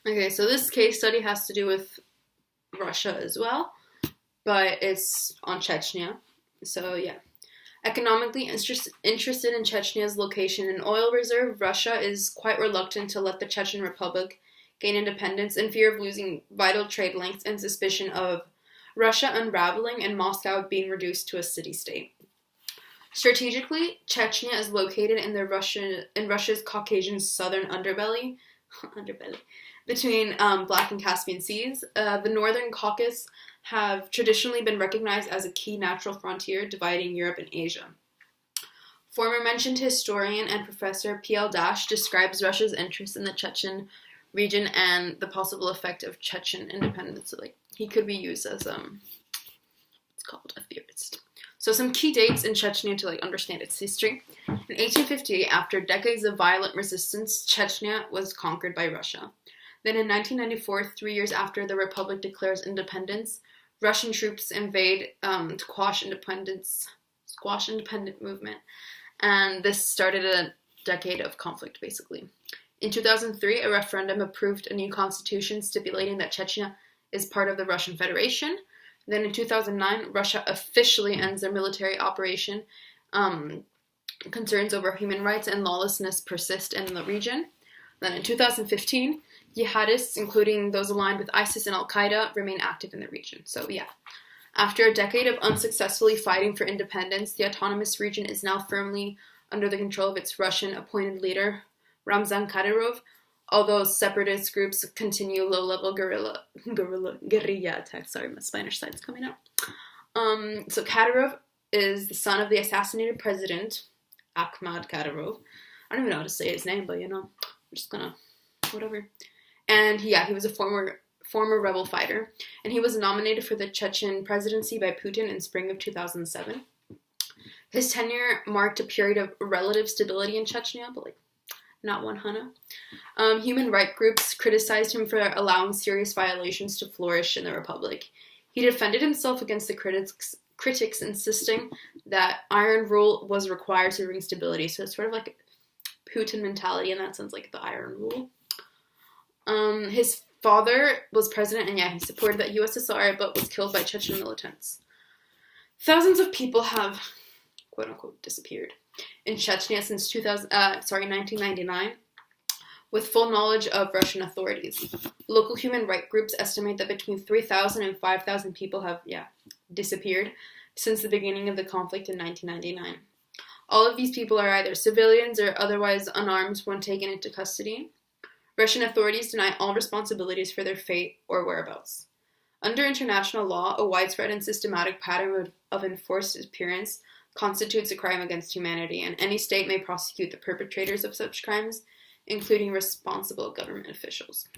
Okay, so this case study has to do with Russia as well, but it's on Chechnya. So yeah. Economically interested in Chechnya's location and oil reserve, Russia is quite reluctant to let the Chechen Republic gain independence in fear of losing vital trade links and suspicion of Russia unraveling and Moscow being reduced to a city-state. Strategically, Chechnya is located in Russia's Caucasian southern underbelly between Black and Caspian Seas. The Northern Caucasus have traditionally been recognized as a key natural frontier dividing Europe and Asia. Former mentioned historian and professor P.L. Dash describes Russia's interest in the Chechen region and the possible effect of Chechen independence. So, he could be used as it's called a theorist. So some key dates in Chechnya to understand its history. In 1858, after decades of violent resistance, Chechnya was conquered by Russia. Then in 1994, 3 years after the republic declares independence, Russian troops invade to squash independent movement, and this started a decade of conflict, basically. In 2003, a referendum approved a new constitution stipulating that Chechnya is part of the Russian Federation. Then in 2009, Russia officially ends their military operation. Concerns over human rights and lawlessness persist in the region. Then in 2015, jihadists, including those aligned with ISIS and Al-Qaeda, remain active in the region. So yeah, after a decade of unsuccessfully fighting for independence, the autonomous region is now firmly under the control of its Russian-appointed leader, Ramzan Kadyrov, although separatist groups continue low-level guerrilla attacks. Sorry, my Spanish side's coming out. So Kadyrov is the son of the assassinated president, Akhmat Kadyrov. I don't even know how to say his name, but I'm just gonna, whatever. And he was a former rebel fighter, and he was nominated for the Chechen presidency by Putin in spring of 2007. His tenure marked a period of relative stability in Chechnya, but not one hana. Human rights groups criticized him for allowing serious violations to flourish in the republic. He defended himself against the critics insisting that iron rule was required to bring stability. So it's sort of like Putin mentality in that sense, like the iron rule. His father was president, and he supported the USSR, but was killed by Chechen militants. Thousands of people have, quote-unquote, disappeared in Chechnya since 1999, with full knowledge of Russian authorities. Local human rights groups estimate that between 3,000 and 5,000 people have, disappeared since the beginning of the conflict in 1999. All of these people are either civilians or otherwise unarmed when taken into custody. Russian authorities deny all responsibilities for their fate or whereabouts. Under international law, a widespread and systematic pattern of enforced disappearance constitutes a crime against humanity, and any state may prosecute the perpetrators of such crimes, including responsible government officials.